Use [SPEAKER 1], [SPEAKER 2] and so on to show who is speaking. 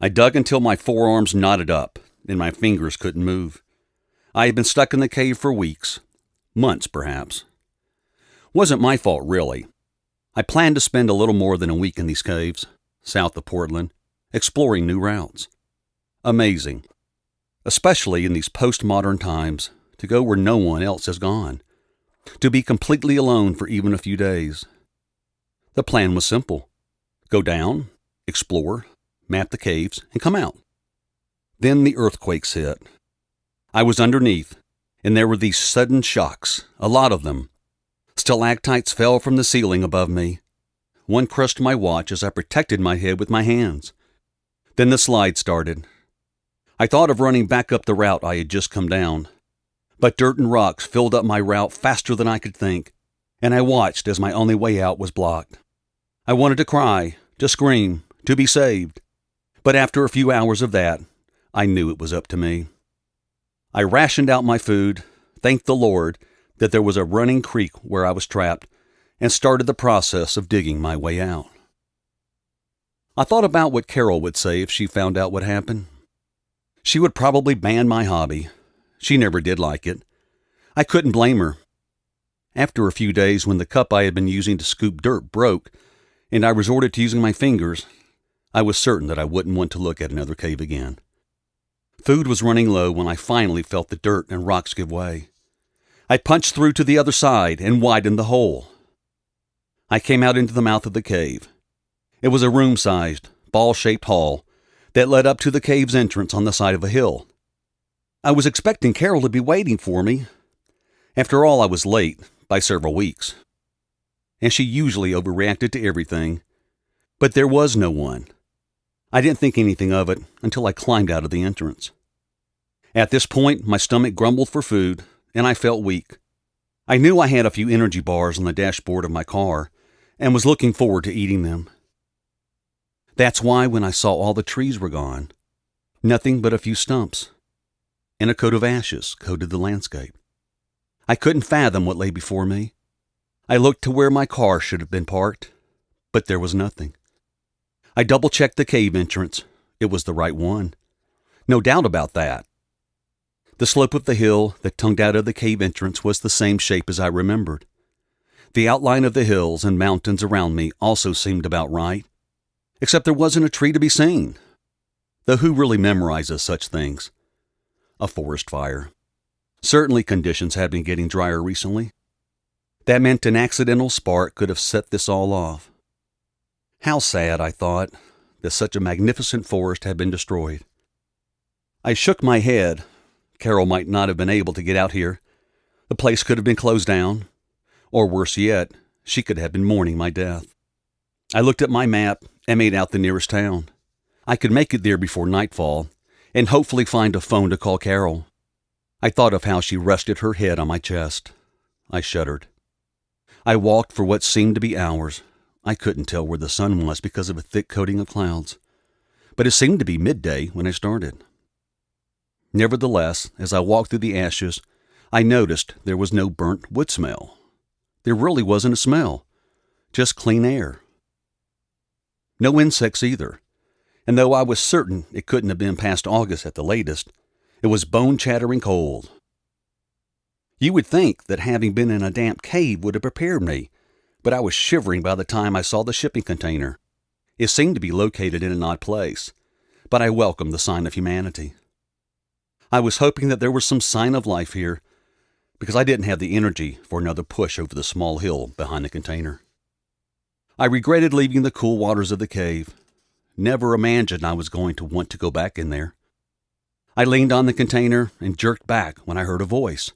[SPEAKER 1] I dug until my forearms knotted up and my fingers couldn't move. I had been stuck in the cave for weeks, months perhaps. Wasn't my fault, really. I planned to spend a little more than a week in these caves, south of Portland, exploring new routes. Amazing, especially in these postmodern times, to go where no one else has gone, to be completely alone for even a few days. The plan was simple. Go down, explore, map the caves, and come out. Then the earthquakes hit. I was underneath, and there were these sudden shocks, a lot of them. Stalactites fell from the ceiling above me. One crushed my watch as I protected my head with my hands. Then the slide started. I thought of running back up the route I had just come down, but dirt and rocks filled up my route faster than I could think, and I watched as my only way out was blocked. I wanted to cry, to scream, to be saved, but after a few hours of that, I knew it was up to me. I rationed out my food, thanked the Lord that there was a running creek where I was trapped, and started the process of digging my way out. I thought about what Carol would say if she found out what happened. She would probably ban my hobby. She never did like it. I couldn't blame her. After a few days, when the cup I had been using to scoop dirt broke, and I resorted to using my fingers, I was certain that I wouldn't want to look at another cave again. Food was running low when I finally felt the dirt and rocks give way. I punched through to the other side and widened the hole. I came out into the mouth of the cave. It was a room-sized, ball-shaped hall that led up to the cave's entrance on the side of a hill. I was expecting Carol to be waiting for me. After all, I was late by several weeks, and she usually overreacted to everything. But there was no one. I didn't think anything of it until I climbed out of the entrance. At this point, my stomach grumbled for food, and I felt weak. I knew I had a few energy bars on the dashboard of my car, and was looking forward to eating them. That's why when I saw all the trees were gone, nothing but a few stumps, and a coat of ashes coated the landscape, I couldn't fathom what lay before me. I looked to where my car should have been parked, but there was nothing. I double-checked the cave entrance. It was the right one. No doubt about that. The slope of the hill that tongued out of the cave entrance was the same shape as I remembered. The outline of the hills and mountains around me also seemed about right, except there wasn't a tree to be seen. Though who really memorizes such things? A forest fire. Certainly conditions had been getting drier recently. That meant an accidental spark could have set this all off. How sad, I thought, that such a magnificent forest had been destroyed. I shook my head. Carol might not have been able to get out here. The place could have been closed down. Or worse yet, she could have been mourning my death. I looked at my map and made out the nearest town. I could make it there before nightfall, and hopefully find a phone to call Carol. I thought of how she rested her head on my chest. I shuddered. I walked for what seemed to be hours. I couldn't tell where the sun was because of a thick coating of clouds, but it seemed to be midday when I started. Nevertheless, as I walked through the ashes, I noticed there was no burnt wood smell. There really wasn't a smell, just clean air. No insects either, and though I was certain it couldn't have been past August at the latest, it was bone-chattering cold. You would think that having been in a damp cave would have prepared me, but I was shivering by the time I saw the shipping container. It seemed to be located in an odd place, but I welcomed the sign of humanity. I was hoping that there was some sign of life here, because I didn't have the energy for another push over the small hill behind the container. I regretted leaving the cool waters of the cave. Never imagined I was going to want to go back in there. I leaned on the container and jerked back when I heard a voice.